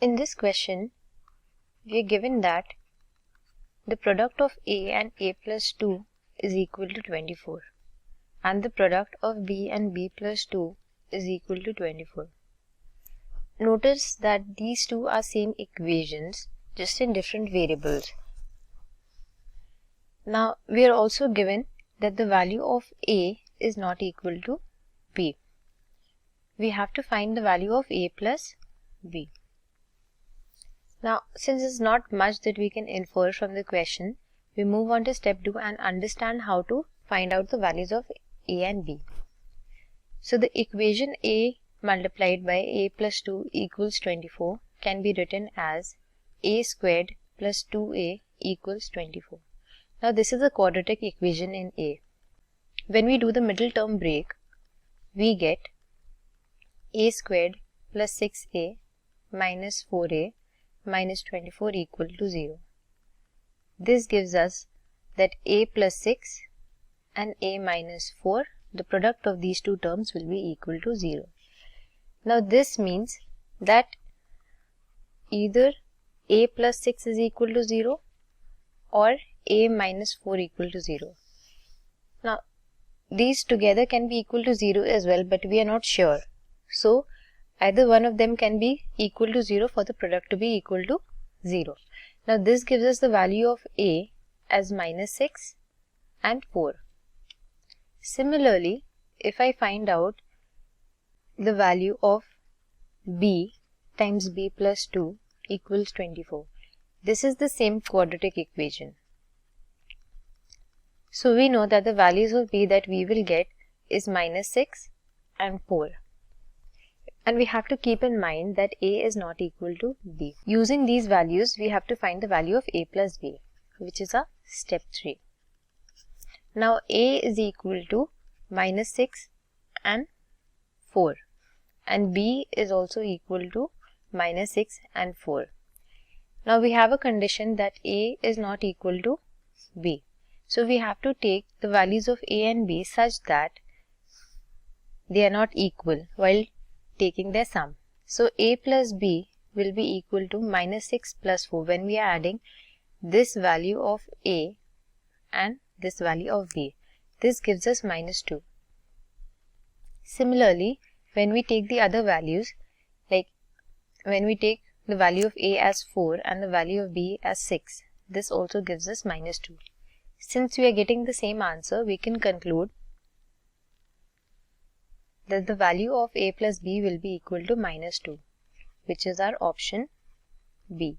In this question, we are given that the product of A and A+2 is equal to 24 and the product of B and B+2 is equal to 24. Notice that these two are same equations, just in different variables. Now, we are also given that the value of A is not equal to B. We have to find the value of A plus B. Now, since it's not much that we can infer from the question, we move on to step 2 and understand how to find out the values of A and B. So, the equation A multiplied by A plus 2 equals 24 can be written as A squared plus 2A equals 24. Now, this is a quadratic equation in A. When we do the middle term break, we get A squared plus 6A minus 4A minus 24 equal to 0. This gives us that A plus 6 and A minus 4, the product of these two terms will be equal to 0. Now this means that either A plus 6 is equal to 0 or A minus 4 equal to 0. Now these together can be equal to 0 as well, but we are not sure. So either one of them can be equal to 0 for the product to be equal to 0. Now this gives us the value of A as minus 6 and 4. Similarly, if I find out the value of B times B plus 2 equals 24. This is the same quadratic equation. So we know that the values of B that we will get is minus 6 and 4. And we have to keep in mind that A is not equal to B. Using these values, we have to find the value of A plus B, which is our step 3. Now A is equal to minus 6 and 4 and B is also equal to minus 6 and 4. Now we have a condition that A is not equal to B. So we have to take the values of A and B such that they are not equal while taking their sum. So A plus B will be equal to minus 6 plus 4 when we are adding this value of A and this value of B. This gives us minus 2. Similarly, when we take the other values, like when we take the value of A as 4 and the value of B as 6, this also gives us minus 2. Since we are getting the same answer, we can conclude that the value of A plus B will be equal to minus 2, which is our option B.